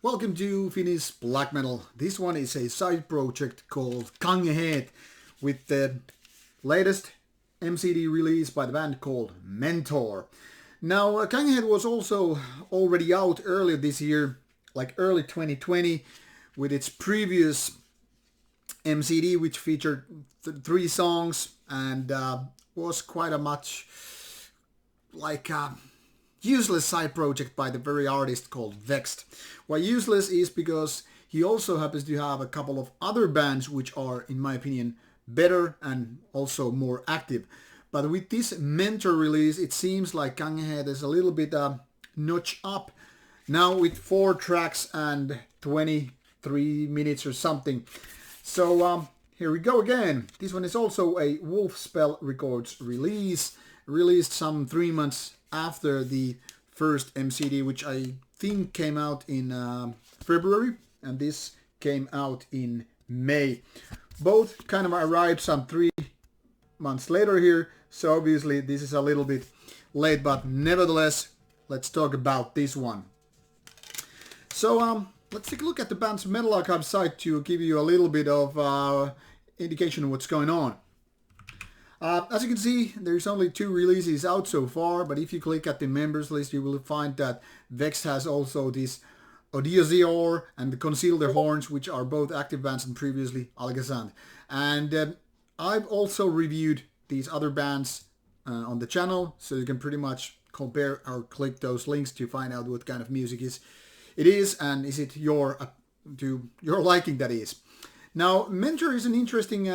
Welcome to Finnish Black Metal. This one is a side project called Kangeheet with the latest MCD release by the band called Mentor. Now, Kangeheet was also already out earlier this year, like early 2020, with its previous MCD, which featured three songs and was quite a much like useless side project by the very artist called Vexed. Why useless is because he also happens to have a couple of other bands which are, in my opinion, better and also more active. But with this Mentor release, it seems like Kangeheet is a little bit notch up. Now with 4 tracks and 23 minutes or something. So here we go again. This one is also a Wolfspell Records release. Released some 3 months after the first MCD, which I think came out in February, and this came out in May. Both kind of arrived some 3 months later here, so obviously this is a little bit late, but nevertheless, let's talk about this one. So let's take a look at the band's Metal Archive site to give you a little bit of indication of what's going on. As you can see, there's only 2 releases out so far, but if you click at the members list, you will find that Vex has also this Odiozior and the Conceal Their Horns, which are both active bands and previously Algazand. And I've also reviewed these other bands on the channel, so you can pretty much compare or click those links to find out what kind of music it is and is it to your liking, that is. Now, Mentor is an interesting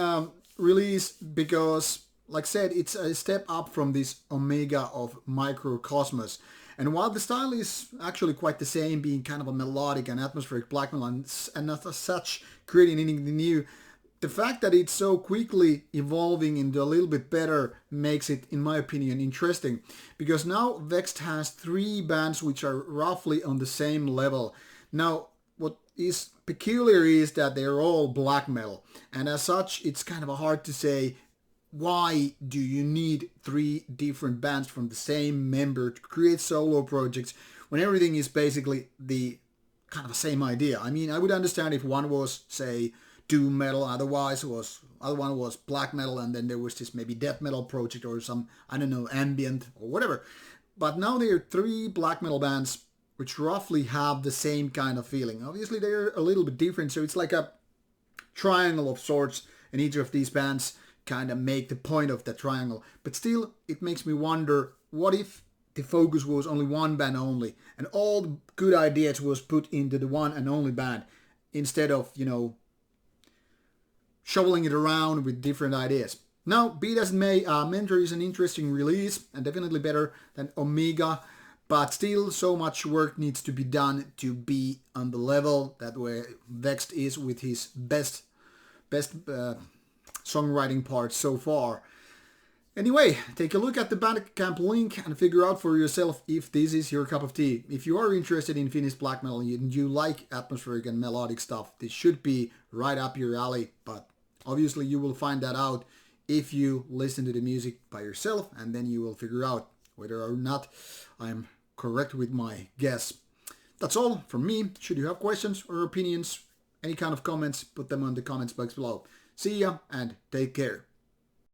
release because, like I said, it's a step up from this Omega of Microcosmos. And while the style is actually quite the same, being kind of a melodic and atmospheric black metal and not as such creating anything new, the fact that it's so quickly evolving into a little bit better makes it, in my opinion, interesting. Because now Vexed has 3 bands which are roughly on the same level. Now, what is peculiar is that they're all black metal. And as such, it's kind of hard to say, why do you need 3 different bands from the same member to create solo projects when everything is basically the kind of the same idea? I mean, I would understand if one was, say, doom metal, other one was black metal, and then there was this maybe death metal project or some, I don't know, ambient or whatever. But now there are 3 black metal bands which roughly have the same kind of feeling. Obviously, they're a little bit different, so it's like a triangle of sorts, and each of these bands kind of make the point of the triangle. But still, it makes me wonder, what if the focus was only one band only, and all the good ideas was put into the one and only band, instead of, shoveling it around with different ideas. Now, be it as it may, Mentor is an interesting release, and definitely better than Omega, but still so much work needs to be done to be on the level that where Vexed is with his best songwriting part so far. Anyway, take a look at the Bandcamp link and figure out for yourself if this is your cup of tea. If you are interested in Finnish black metal and you like atmospheric and melodic stuff, this should be right up your alley, but obviously you will find that out if you listen to the music by yourself, and then you will figure out whether or not I'm correct with my guess. That's all from me. Should you have questions or opinions, any kind of comments, put them on the comments box below. See ya and take care.